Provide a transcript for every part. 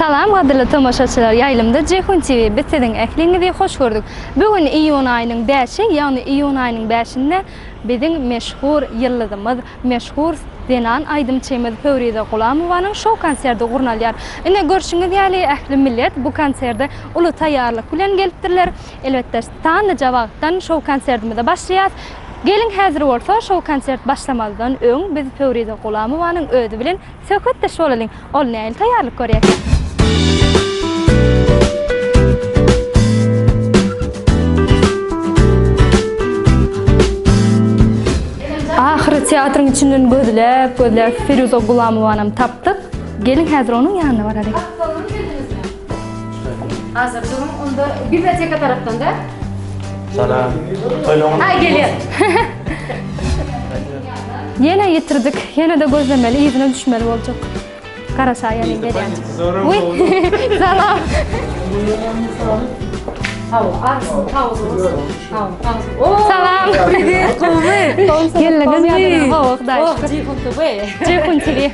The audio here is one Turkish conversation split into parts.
Salam, qadırlı tamaşaçılar, yayılımda Ceyhun TV bitsedin ekliğinizi hoş gördük. Bugün iyun ayının 5'i, yani iyun ayının 5'inde bizim meşhur yıldızımız, meşhur Zenan Aydımçıymız Pövride Gulamovanın şov konserde gurnalyar. Ine görüşüňiz ýaly ähli millet bu konserde uly taýýarlyk bilen gelipdirler. Elbetde tanı jawabdan şov konserdimize başlaýar. Gelin häzir bolsa şov konsert başlamazdan öň biz Pövride Gulamowanyň özü bilen söhbetdeş bolalyň. Ol näil taýýarlyk görýär. Ahir teatrın içinden gözlep Firuza Gulamowanyny tapdyk. Gelin häzir onuň ýanyna baralyk. Hazır durun, onda biblioteka taraftan da. Salam. Ha gelýär. Yine yitirdik, yine de gözlemeli, izine düşmeli boljak. Karaşa ýany gelýär. Uy, salam. Salam. Geliniz ýadyna howakdaş. Ceyhun TV.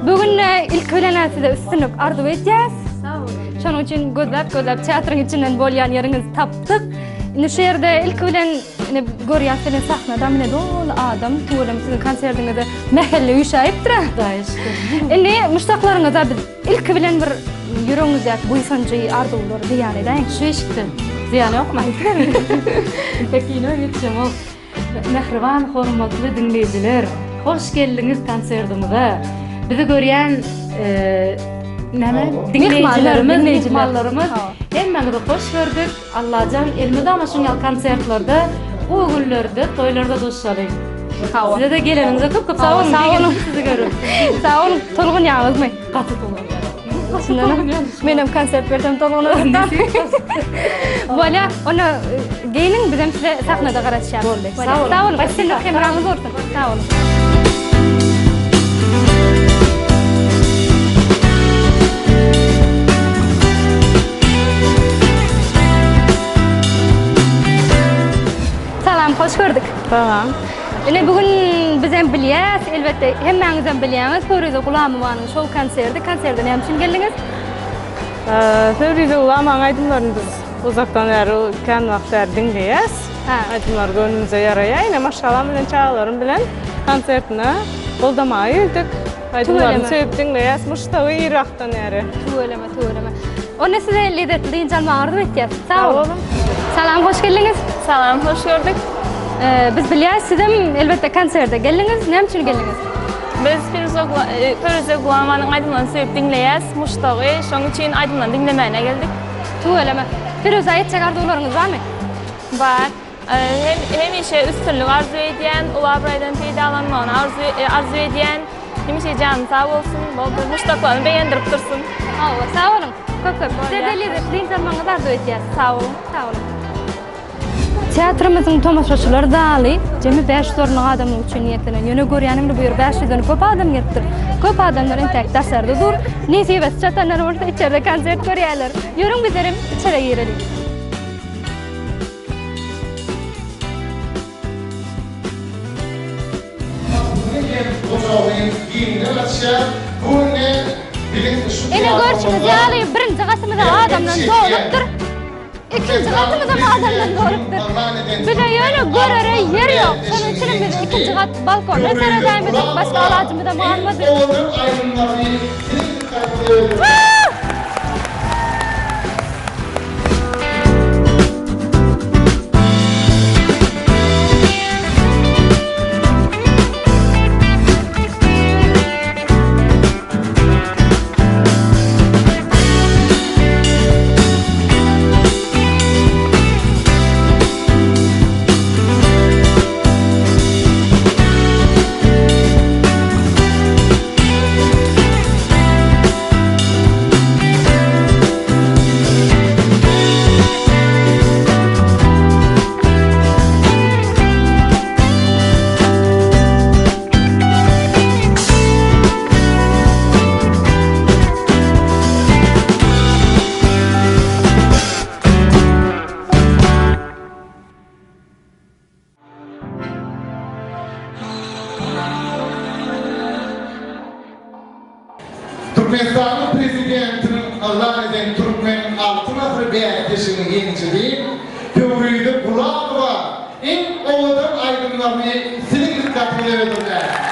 Bugün ilk ölen size üstünlük arzu edeceğiz. Şonuň üçin gözlep teatrın içinden bolýan ýeriňizi tapdyk. Indi şu ýerde ilk ölen görýäsiniz sahnada mine dol adam tuğulym sizin konserdiňizde mehelle üşäýipdir. Indi muştaklaryňyza biz ilk bilen bir ýüregiňiz ýa buýsanjy arzuwlar diýän edin. Şu eşitdim. Ziyan okma. Peki ne öğreteceğim o? Mehriban, hormatly dinleyijiler. Hoş geldiniz konsertimize. Bizi görýän dinleyijilerimiz, mehmanlarımız hemmeňizi hoş gördük. Allah'can elmide ama şuňal konsertlerde, o günlerde, toylarda doşalyň. Size de geleniňize köp sağ olun. Sağ olun. Sizi görüp. Sağ olun. Tolgun ýağızmy? Gaty tolgun. Menem konsert berdim tolguny. Voilà, onu geyinin bizim size sahnada garaşýar. Sağ olun. Başsın kameramız orta. Sağ olun. Salam, hoş gördük. Tamam. Ine bugün bizem bilýäs, elbetde hemmeňizem bilýäňiz, Pövride Gulamowanyň şov konserde näme üçin geldiňiz? Pövride Gulamowanyň aýdymlaryny biz uzakdan bäri kän wagtlar dinleýäs. Aýdymlar gönlümize ýaraýar. Ine maşallah bilen çağlarym bilen konsertine goldama ýerdik. Aýdymlaryny söýüp dinleýäs, muştagy ýyrakdan ýary. Tuğulama. Onu size lezzetli diýince arzu etýäs. Sağ olun. Salam, hoş geldiňiz. Salam, hoş gördük. Biz bilýäs, sizem elbetde konserde geldiňiz. Näme üçin geldiňiz? Biz Pövride Gulamowanyň aýdymlaryny söýüp dinleýäs, muştagy, şoň üçin aýdymlaryny dinlemäne geldik. Tuğulama. Firuza aýtjak arzuwlaryňyz barmy? Bar. Hemişe üstünlük arzu edýän, ulabraýdan peýdalanmagyny arzu edýän, hemişe jany sag bolsun, bol muştaklaryny beýendirip dursun. Sağ olun. Köp. Size de lezzetli diýince arzu etýäs. Sağ olun. Teatrymyzyň tamaşaçylary daly, jemi 500 ornuň adamyň üçin niýetlenen. Ýöne görýänimde bu ýer 500-den köp adam gelipdir. Köp adamlar entek daşarda dur. Nesibesi çatanlar bolsa içeride konsert görýärler. Ýörüň bizerim içeri girelik. Ene görüşüňiz ýaly birinji gatymyza adamdan dolupdyr. İkinci katımıza adamdan doğrupdur. Bir de yönü görere yer yok. Şunun için biz ikinci kat balkonda seyredeyim dedik. Başka alacımı da mualmadık. edeyim. Tövri'de Burakova en oğudan aydınlarını silik dikkatini verirler.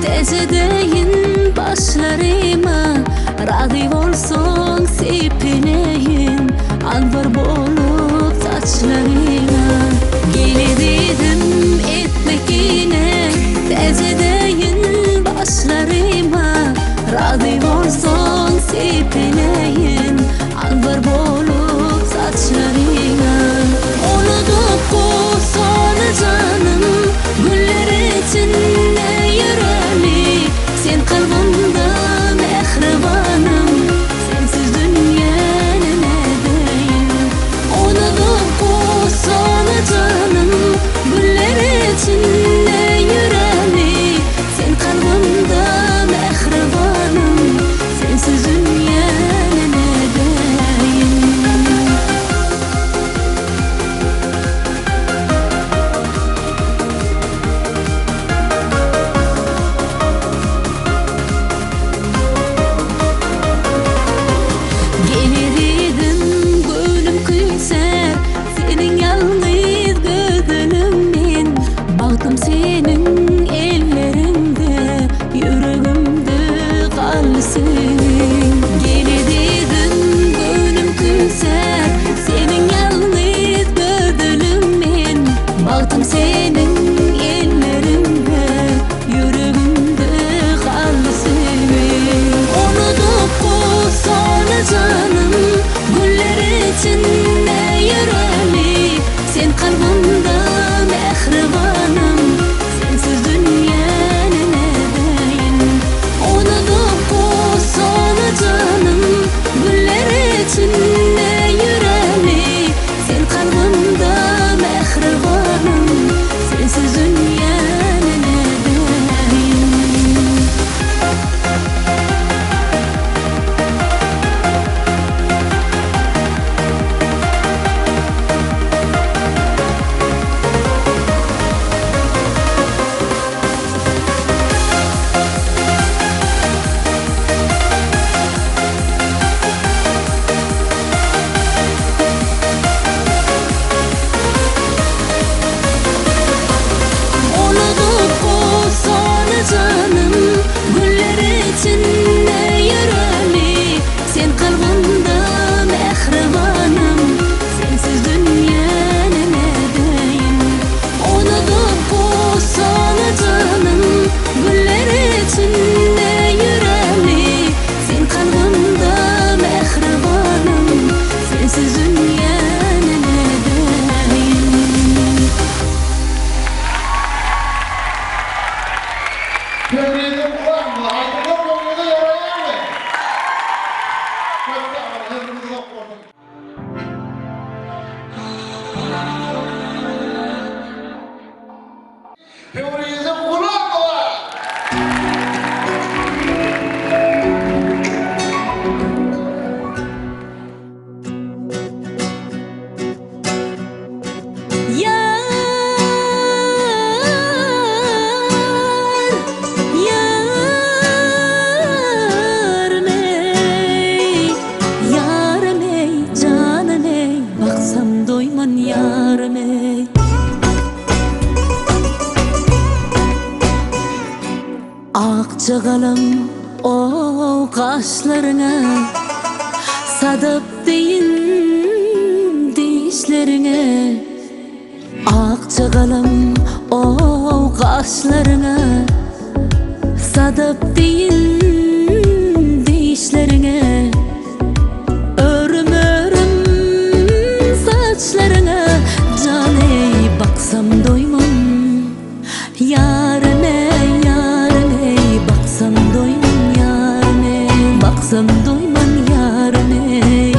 Tecedeyin başlarıma Razı olsun sipineyin Anvar bolup saçlarıma Gelirim etmekine Tecedeyin başlarıma Razı olsun sipineyin Anvar bolup saçlarıma Unutup bu sonu canım Güller içinde yüreli Sen kalbimda mehribanım Sensiz dünyanın edeyim Unutup bu sonu canım Güller içinde yüreli Sen kalbimda mehribanım Sensiz dünyanın edeyim Geliridim gönlüm kuyser Senin yalnız gözlerinden Baktım senin ellerinde Yüreğimde kalsın Geliridim gönlüm kuyser Senin yalnız gözlerinden Baktım senin ellerinde Yüreğimde kalsın Unutup bu sonu canım Güller içinde yüreli Sen kalbimda mehribanım Sensiz dünyanın edeyim Unutup bu sonu canım Güller içinde yüreli Sen kalbimda mehribanım Sensiz dünyanın edeyim Unutup bu sonu canım Güller içinde yüreli Sen kalbimda mehribanım Sensiz dünyanın edeyim Unutup bu sonu canım Güller içinde yüreli Sen kalbimda mehribanım Sensiz dünyanın edeyim Köprüde kullanma, aydınlar yolunda yarayan mı? Köprü ağırlarımızı da koydum. Köprüde kullanma! Yarım ey, canım ey, baksam doyman yarım ey Akçakalım o kaşlarına Sadıp deyin dişlerine Akçakalım o kaşlarına Sadıp deyin dişlerine Örüm örüm saçlarına Can ey baksam doymam Yarım ey, yarım ey Baksam doymam yarım ey Baksam doymam yarım ey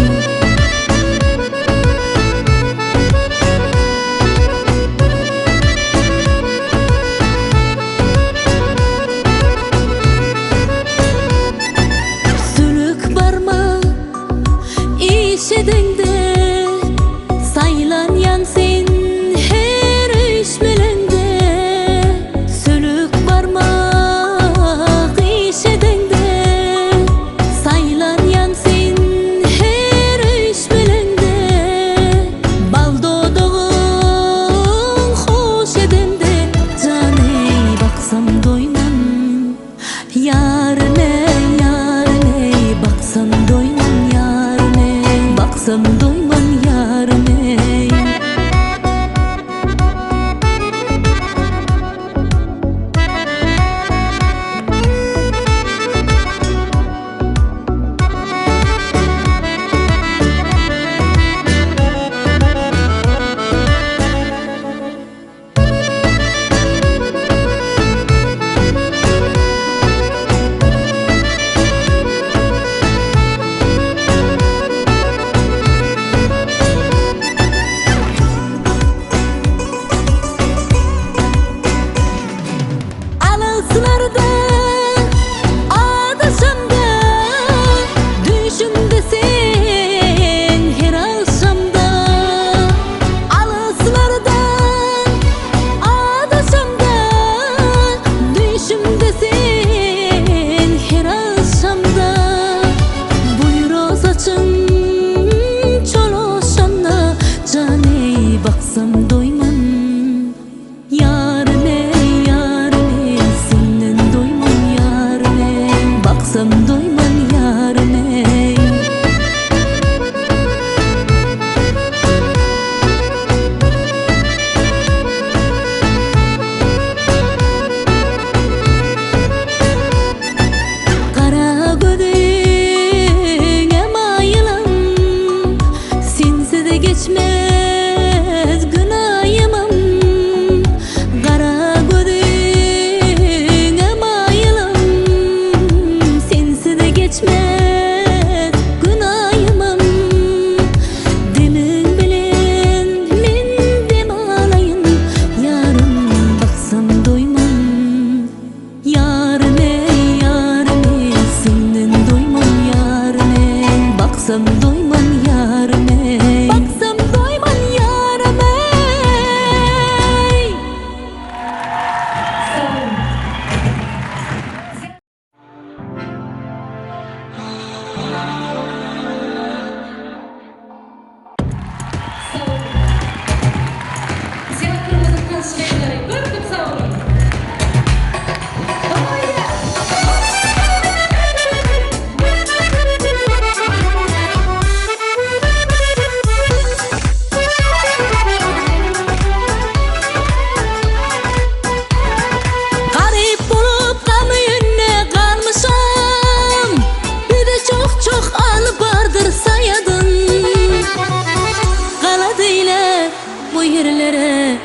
yerlere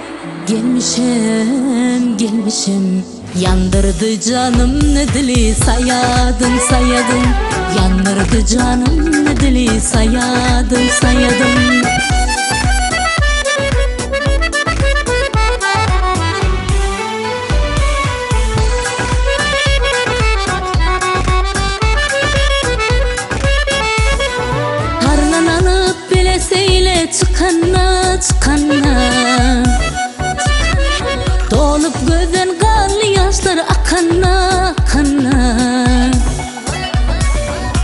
gelmişem, gelmişem. Yandırdı canım ne dili sayadın, sayadın. Yandırdı canım ne dili sayadın, sayadın. Karnan alıp bileseyle çıkanna, çıkanna. Dolup gözden kanlı yaşlar akanna, akanna.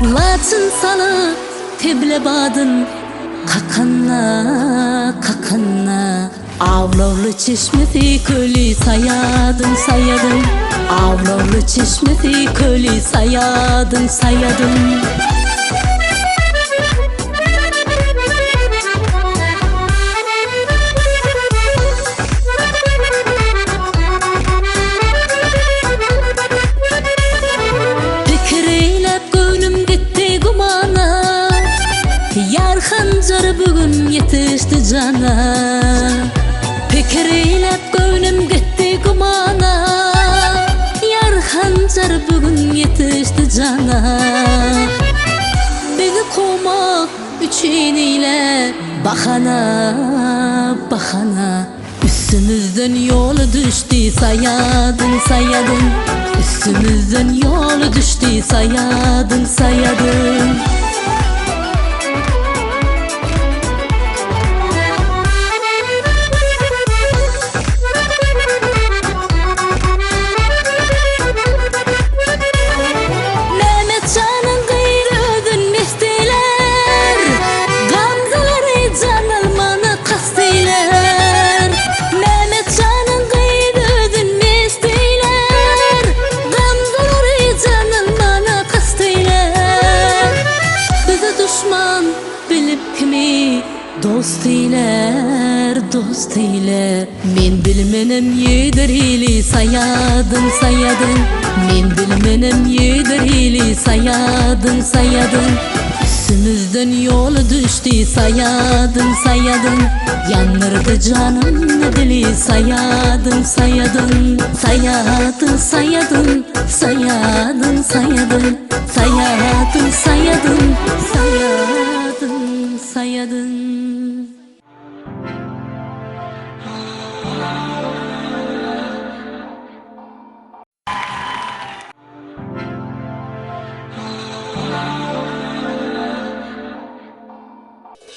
Laçın salı teble badın kakanna, kakanna. Avlovlu çeşmesi kölü sayadın, sayadın. Avlovlu çeşmesi kölü sayadın, sayadın. Hancar bugün yetişti cana. Pekireylep gönlüm gitti kumana. Yar hancar bugün yetişti cana. Beni komak üçüniyle bakana, bakana. Üstümüzden yolu düştü sayadın, sayadın. Üstümüzden yolu düştü sayadın, sayadın. Dost eyler, dost eyler. Men bilmenem yedirili sayadın, sayadın. Men bilmenem yedirili sayadın, sayadın. Üstümüzden yolu düştü sayadın, sayadın. Yanırdı canım ne dili sayadın, sayadın. Sayadın, sayadın, sayadın, sayadın. Sayadın, sayadın, sayadın, sayadın.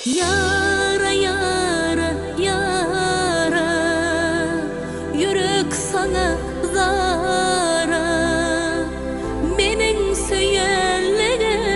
Yara, yara, yara. Yürek sana zara. Menin söylerim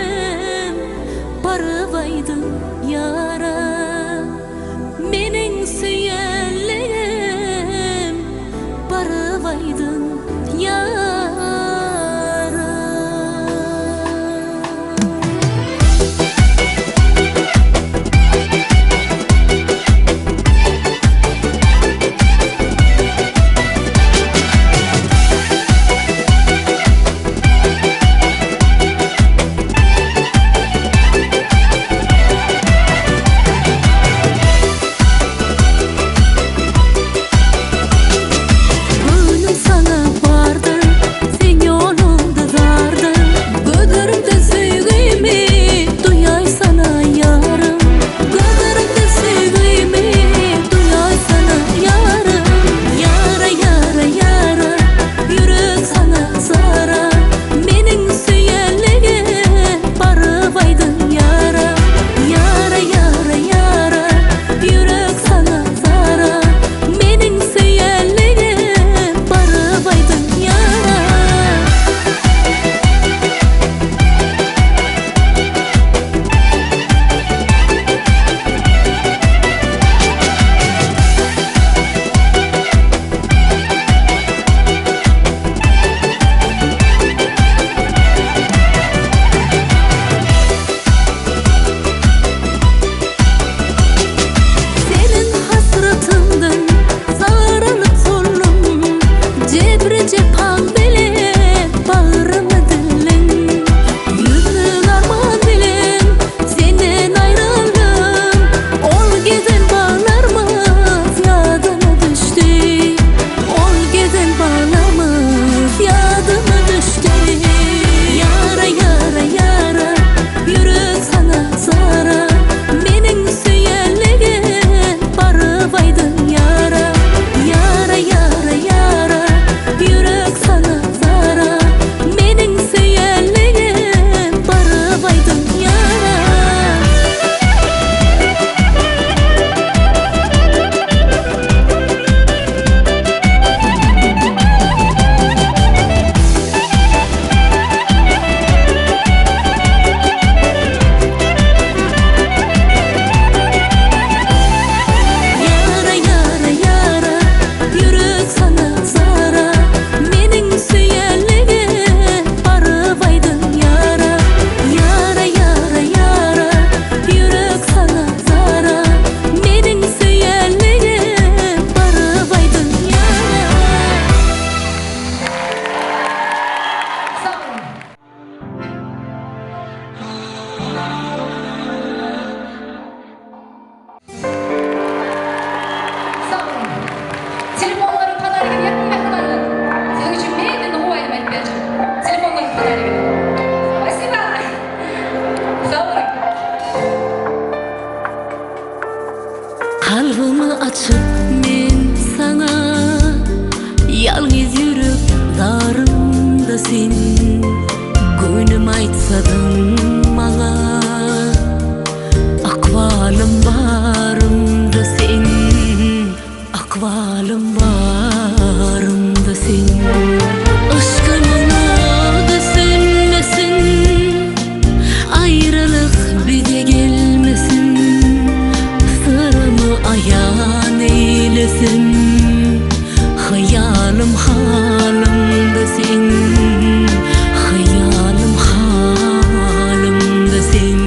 eylesin Hayalim halimda sen Hayalim halimda sen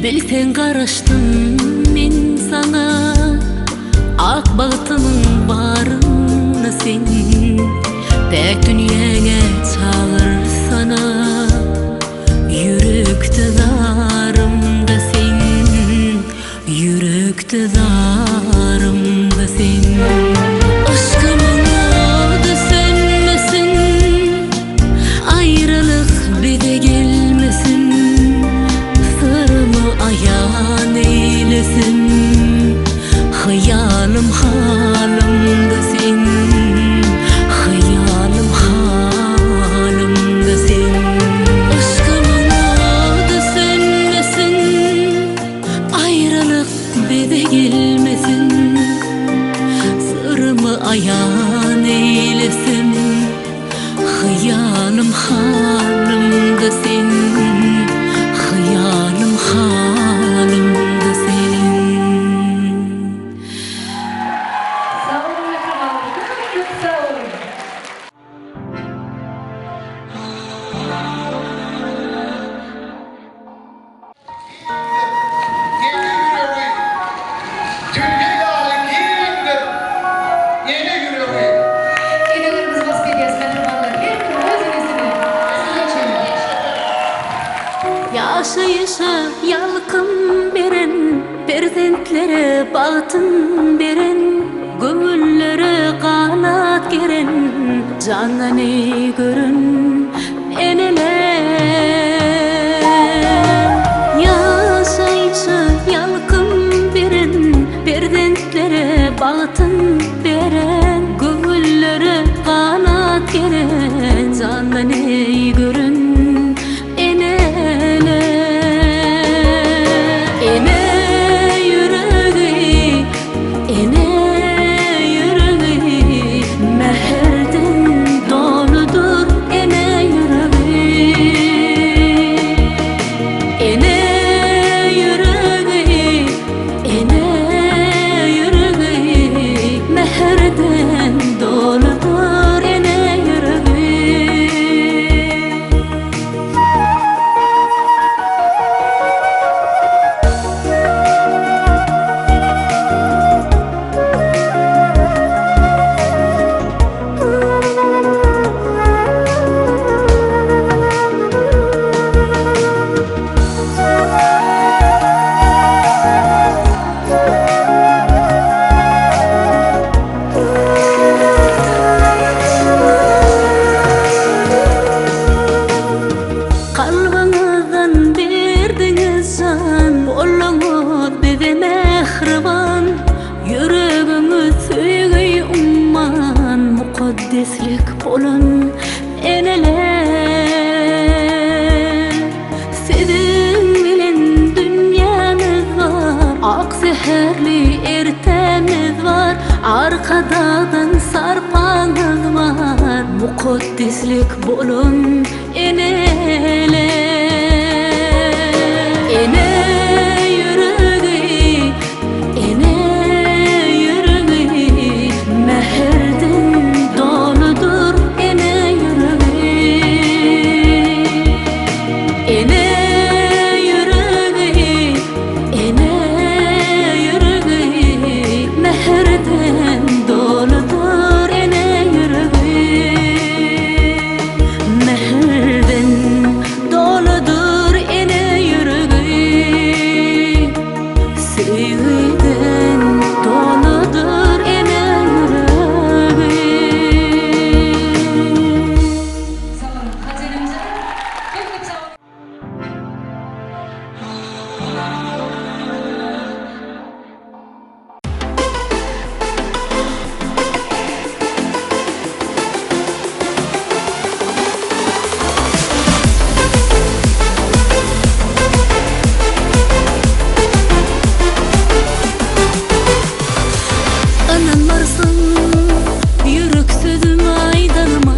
Bilsen karıştım men sana Ak bağıtının barını sen Tek dünyaya çağır sana Yürekte darımda sen Yürekte darımda sen Aşkımın adı sönmesin Ayrılık bize gelmesin Ayan eylesin Hayalim halimda sen Hayalim halimda sen Aşkımın adı sönmesin Ayrılık bize gelmesin Sırrımı ayan eylesin Hayalim halimda sen Hayalim halimda sen Sağ olun mehribanlar. Çok sağ olun. Yeni yüreği. Türkiye'nin giyindir. Yeni yüreği. Enelerimiz bas geliyoruz mehribanlar. Her kim özünüzünü. Yaşayışa yalkın beren Perzentlere bağıtın beren Gömüllere kanat geren Candan ey görün eneler Yaşayışa yalkın beren Perzentlere bağıtın beren Gömüllere kanat geren Candan ey görün Mukaddeslik bolun eneler Sizin bilen dünyamız var Ak seherli ertemiz var Arkadadan sarpanız var Mukaddeslik bolun eneler Ene Anan varsın yürek sözüm aydanıma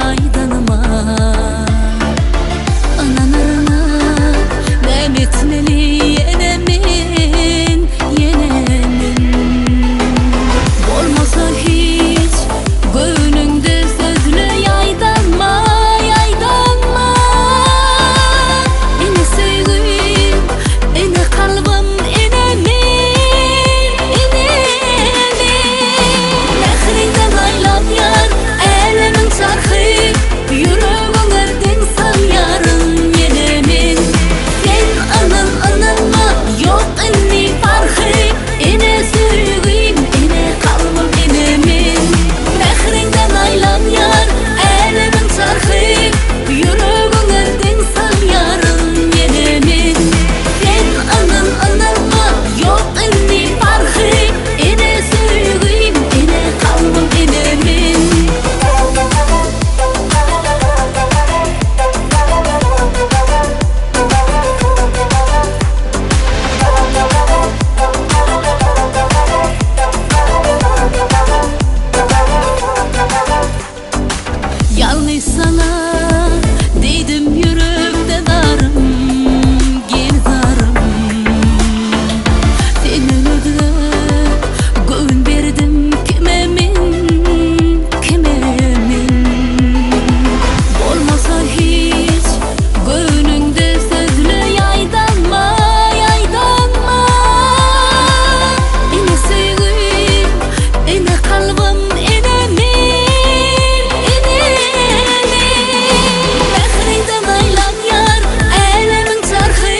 aydanıma Anan arana nem etmeli yenemin yenemin Olmasa hiç göğününde sözlü yaydanma yaydanma Ene sevgim ene kalbim Mehrinden aylan yar, elimin çarkı Yüreğin erdin san yarın yenemin Sen anan mı yok inni farkı Ene sürgüm, ene kalbim enemin Mehrinden aylan yar, elimin çarkı Yüreğin erdin san yarın yenemin Sen anan mı yok inni farkı Ene sürgüm, ene kalbim enemin Yalnız sana değdim yürekte darım gel darım Senin ödüle göğün verdim kimemin Olmasa hiç göğününde sözlü yaydanma yaydanma Ene sevgim ene kalbim enemin Mehrinden aylan yar elimin çarkı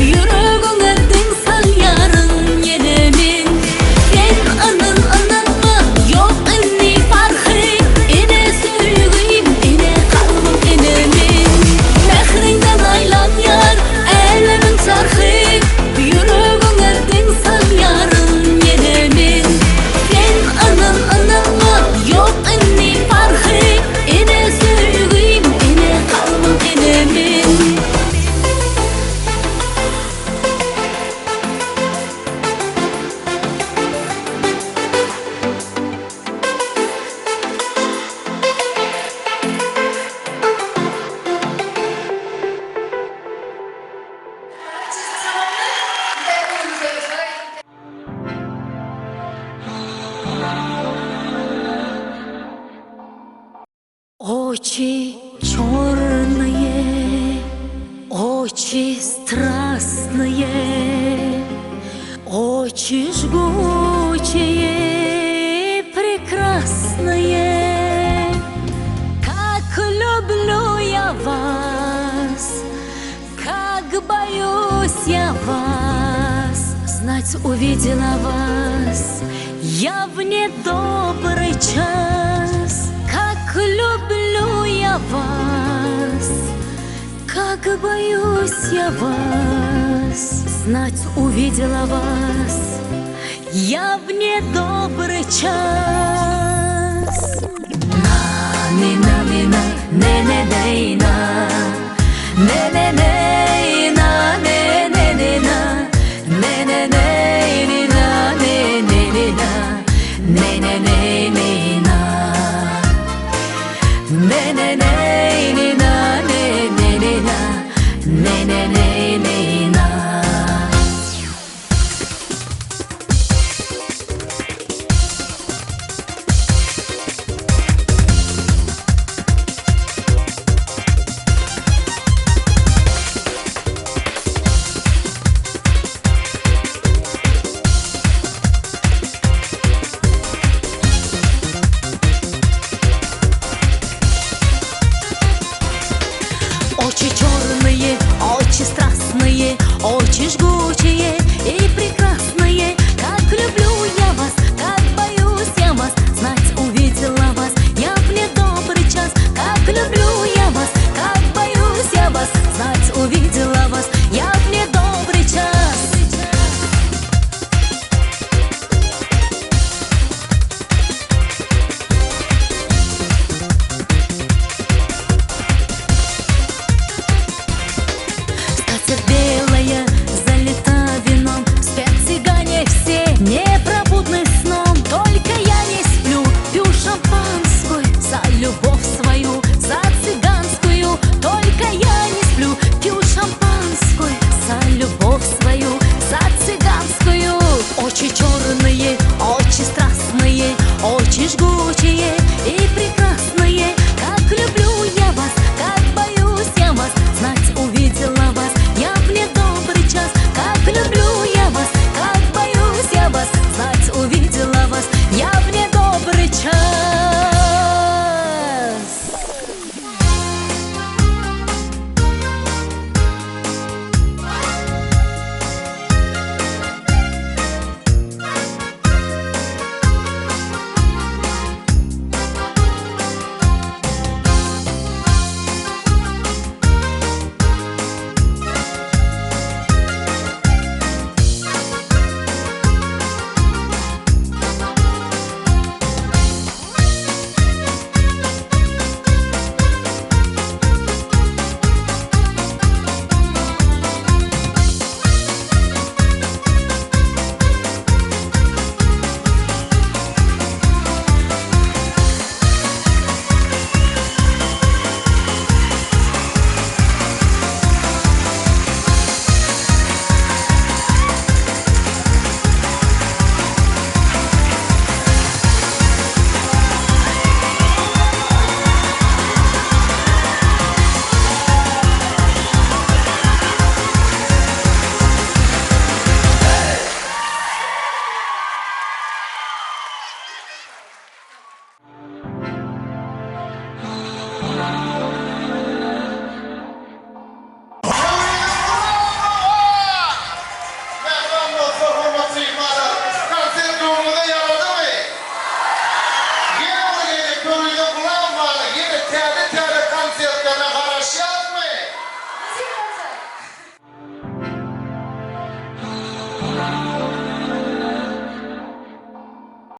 Yüreğin erdin sal yarın yenemin Sen anan mı yok inni farkı Ene sürgüm ene kalbim enemin Mehrinden aylan yar elimin çarkı Yüreğin erdin sal yarın yenemin Sen anan mı yok inni farkı Ene sürgüm ene kalbim enemin Очи черные, очи страстные, очи жгучие, прекрасные. Как люблю я вас, как боюсь я вас, знать увидела вас я в недобрый час. Как люблю я вас, как боюсь я вас, знать увидела вас я в недобрый час. На-ни-на-ни-на, не-не-дей-на, не-не-дей-на, не-не-дей-на, не-не-дей-на, не-не-дей-на, не-не-дей-на. Очи черные, очи страстные, очи жгучие и прекрасные. Как люблю я вас, как боюсь я вас, знать увидела вас я в недобрый час. Как люблю я вас, как боюсь я вас, знать увидела вас я